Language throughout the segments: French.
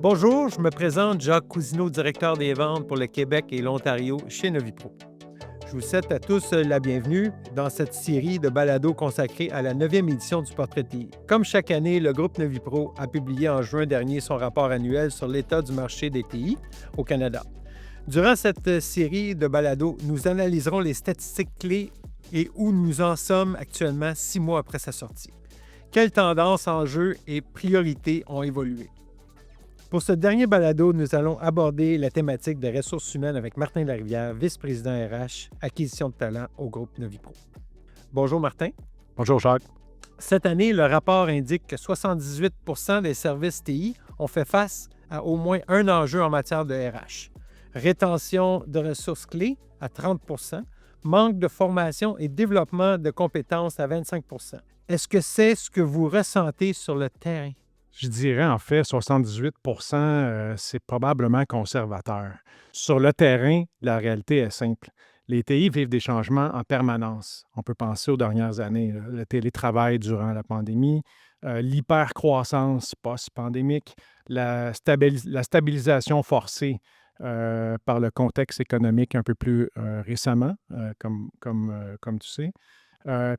Bonjour, je me présente Jacques Cousineau, directeur des ventes pour le Québec et l'Ontario chez Novipro. Je vous souhaite à tous la bienvenue dans cette série de balados consacrée à la 9e édition du Portrait TI. Comme chaque année, le groupe Novipro a publié en juin dernier son rapport annuel sur l'état du marché des TI au Canada. Durant cette série de balados, nous analyserons les statistiques clés et où nous en sommes actuellement 6 mois après sa sortie. Quelles tendances, enjeux et priorités ont évolué? Pour ce dernier balado, nous allons aborder la thématique des ressources humaines avec Martin Larivière, vice-président RH, acquisition de talent au groupe Novipro. Bonjour Martin. Bonjour Jacques. Cette année, le rapport indique que 78 des services TI ont fait face à au moins un enjeu en matière de RH. Rétention de ressources clés à 30 manque de formation et développement de compétences à 25 Est-ce que c'est ce que vous ressentez sur le terrain? Je dirais en fait 78 c'est probablement conservateur. Sur le terrain, la réalité est simple. Les TI vivent des changements en permanence. On peut penser aux dernières années, là, le télétravail durant la pandémie, l'hypercroissance post-pandémique, la stabilisation forcée par le contexte économique un peu plus récemment, comme tu sais.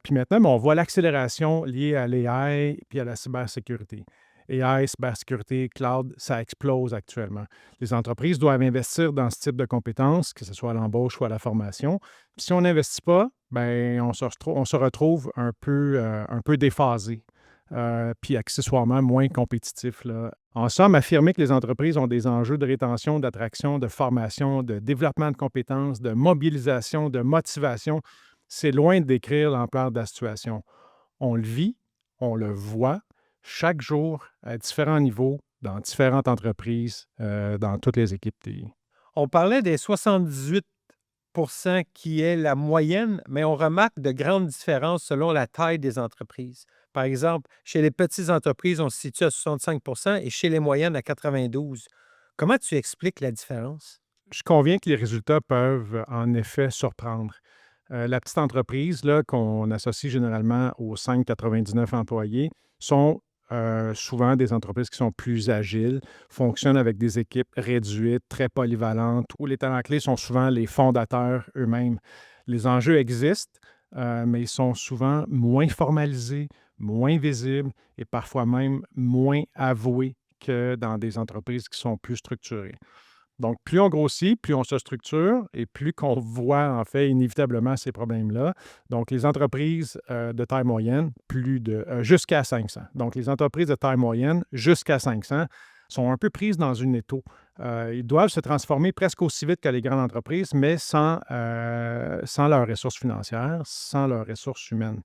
Puis maintenant, on voit l'accélération liée à l'AI puis à la cybersécurité. AI, cybersécurité, cloud, ça explose actuellement. Les entreprises doivent investir dans ce type de compétences, que ce soit à l'embauche ou à la formation. Puis si on n'investit pas, ben on se retrouve un peu déphasé, puis accessoirement moins compétitif, là. En somme, affirmer que les entreprises ont des enjeux de rétention, d'attraction, de formation, de développement de compétences, de mobilisation, de motivation, c'est loin de décrire l'ampleur de la situation. On le vit, on le voit chaque jour à différents niveaux, dans différentes entreprises, dans toutes les équipes TI. On parlait des 78 qui est la moyenne, mais on remarque de grandes différences selon la taille des entreprises. Par exemple, chez les petites entreprises, on se situe à 65 et chez les moyennes à 92. Comment tu expliques la différence? Je conviens que les résultats peuvent en effet surprendre. La petite entreprise là, qu'on associe généralement aux 5,99 employés sont souvent des entreprises qui sont plus agiles, fonctionnent avec des équipes réduites, très polyvalentes, où les talents clés sont souvent les fondateurs eux-mêmes. Les enjeux existent, mais ils sont souvent moins formalisés, moins visibles et parfois même moins avoués que dans des entreprises qui sont plus structurées. Donc, plus on grossit, plus on se structure et plus qu'on voit, en fait, inévitablement ces problèmes-là. Donc, les entreprises de taille moyenne, jusqu'à 500. Donc, les entreprises de taille moyenne jusqu'à 500 sont un peu prises dans une étau. Ils doivent se transformer presque aussi vite que les grandes entreprises, mais sans leurs ressources financières, sans leurs ressources humaines.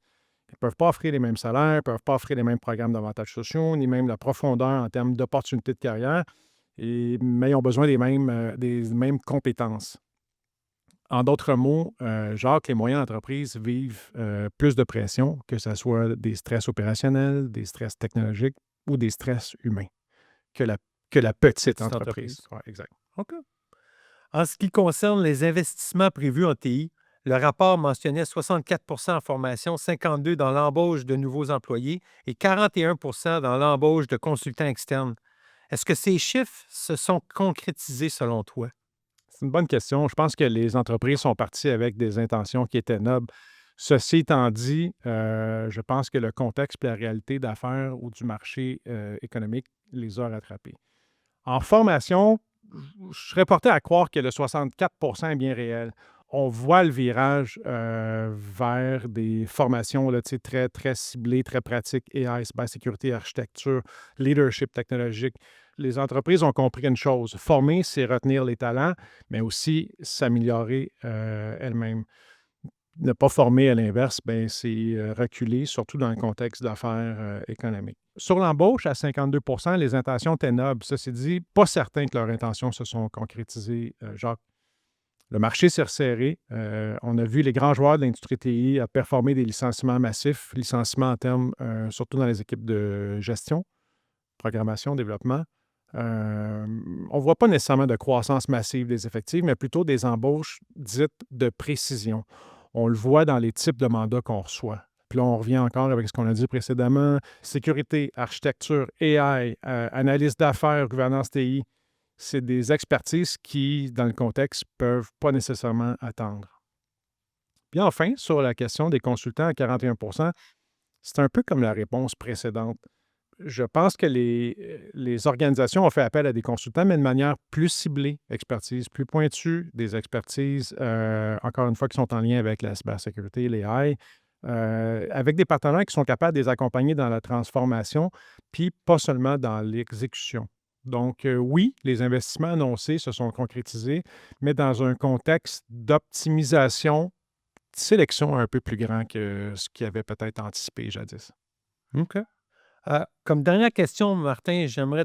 Ils ne peuvent pas offrir les mêmes salaires, ils ne peuvent pas offrir les mêmes programmes d'avantages sociaux, ni même la profondeur en termes d'opportunités de carrière. Mais ils ont besoin des mêmes compétences. En d'autres mots, Jacques, les moyennes entreprises vivent plus de pression, que ce soit des stress opérationnels, des stress technologiques ou des stress humains, que la petite entreprise. Ouais, exact. OK. En ce qui concerne les investissements prévus en TI, le rapport mentionnait 64 en formation, 52 dans l'embauche de nouveaux employés et 41 dans l'embauche de consultants externes. Est-ce que ces chiffres se sont concrétisés selon toi? C'est une bonne question. Je pense que les entreprises sont parties avec des intentions qui étaient nobles. Ceci étant dit, je pense que le contexte et la réalité d'affaires ou du marché économique les a rattrapés. En formation, je serais porté à croire que le 64 est bien réel. On voit le virage vers des formations là, très, très ciblées, très pratiques, AI, cybersécurité, architecture, leadership technologique. Les entreprises ont compris une chose, former, c'est retenir les talents, mais aussi s'améliorer elles-mêmes. Ne pas former à l'inverse, ben, c'est reculer, surtout dans le contexte d'affaires économiques. Sur l'embauche, à 52 les intentions étaient nobles. Ceci dit, pas certain que leurs intentions se sont concrétisées, Jacques. Le marché s'est resserré. On a vu les grands joueurs de l'industrie TI à performer des licenciements massifs, licenciements en termes, surtout dans les équipes de gestion, programmation, développement. On ne voit pas nécessairement de croissance massive des effectifs, mais plutôt des embauches dites de précision. On le voit dans les types de mandats qu'on reçoit. Puis là, on revient encore avec ce qu'on a dit précédemment. Sécurité, architecture, AI, analyse d'affaires, gouvernance TI, c'est des expertises qui, dans le contexte, peuvent pas nécessairement attendre. Puis enfin, sur la question des consultants à 41 c'est un peu comme la réponse précédente. Je pense que les organisations ont fait appel à des consultants, mais de manière plus ciblée, expertise plus pointue, des expertises, encore une fois, qui sont en lien avec la cybersécurité, les AI, avec des partenaires qui sont capables de les accompagner dans la transformation, puis pas seulement dans l'exécution. Donc, oui, les investissements annoncés se sont concrétisés, mais dans un contexte d'optimisation, de sélection un peu plus grand que ce qu'ils avaient peut-être anticipé jadis. OK. Comme dernière question, Martin, j'aimerais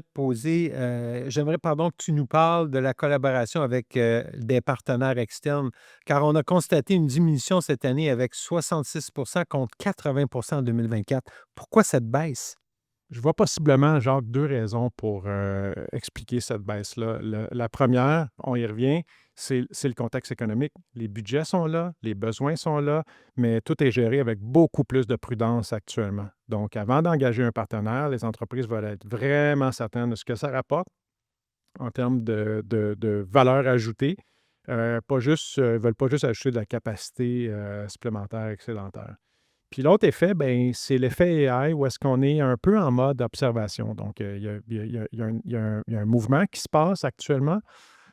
pardon, que tu nous parles de la collaboration avec des partenaires externes, car on a constaté une diminution cette année avec 66 contre 80 en 2024. Pourquoi cette baisse? Je vois possiblement, Jacques, deux raisons pour expliquer cette baisse-là. La première, on y revient, c'est le contexte économique. Les budgets sont là, les besoins sont là, mais tout est géré avec beaucoup plus de prudence actuellement. Donc, avant d'engager un partenaire, les entreprises veulent être vraiment certaines de ce que ça rapporte en termes de valeur ajoutée. Pas juste, veulent pas juste ajouter de la capacité supplémentaire excédentaire. Puis l'autre effet, ben, c'est l'effet AI où est-ce qu'on est un peu en mode observation. Donc, il y a un mouvement qui se passe actuellement.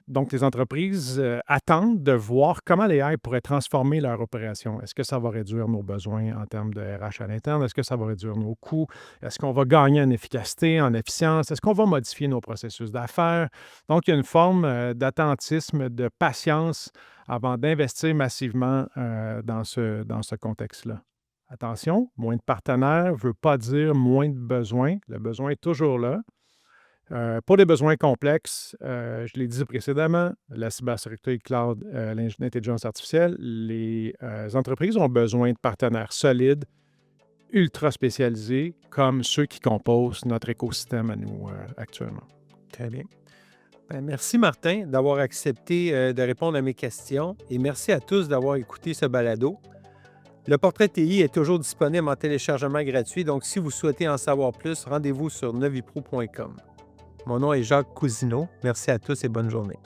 Donc, les entreprises attendent de voir comment les AI pourraient transformer leur opération. Est-ce que ça va réduire nos besoins en termes de RH à l'interne? Est-ce que ça va réduire nos coûts? Est-ce qu'on va gagner en efficacité, en efficience? Est-ce qu'on va modifier nos processus d'affaires? Donc, il y a une forme d'attentisme, de patience avant d'investir massivement dans ce contexte-là. Attention, moins de partenaires ne veut pas dire moins de besoins. Le besoin est toujours là. Pour les besoins complexes, je l'ai dit précédemment, la cybersécurité cloud, l'intelligence artificielle, les entreprises ont besoin de partenaires solides, ultra spécialisés, comme ceux qui composent notre écosystème à nous actuellement. Très bien. Ben, merci, Martin, d'avoir accepté de répondre à mes questions et merci à tous d'avoir écouté ce balado. Le portrait TI est toujours disponible en téléchargement gratuit, donc si vous souhaitez en savoir plus, rendez-vous sur novipro.com. Mon nom est Jacques Cousineau. Merci à tous et bonne journée.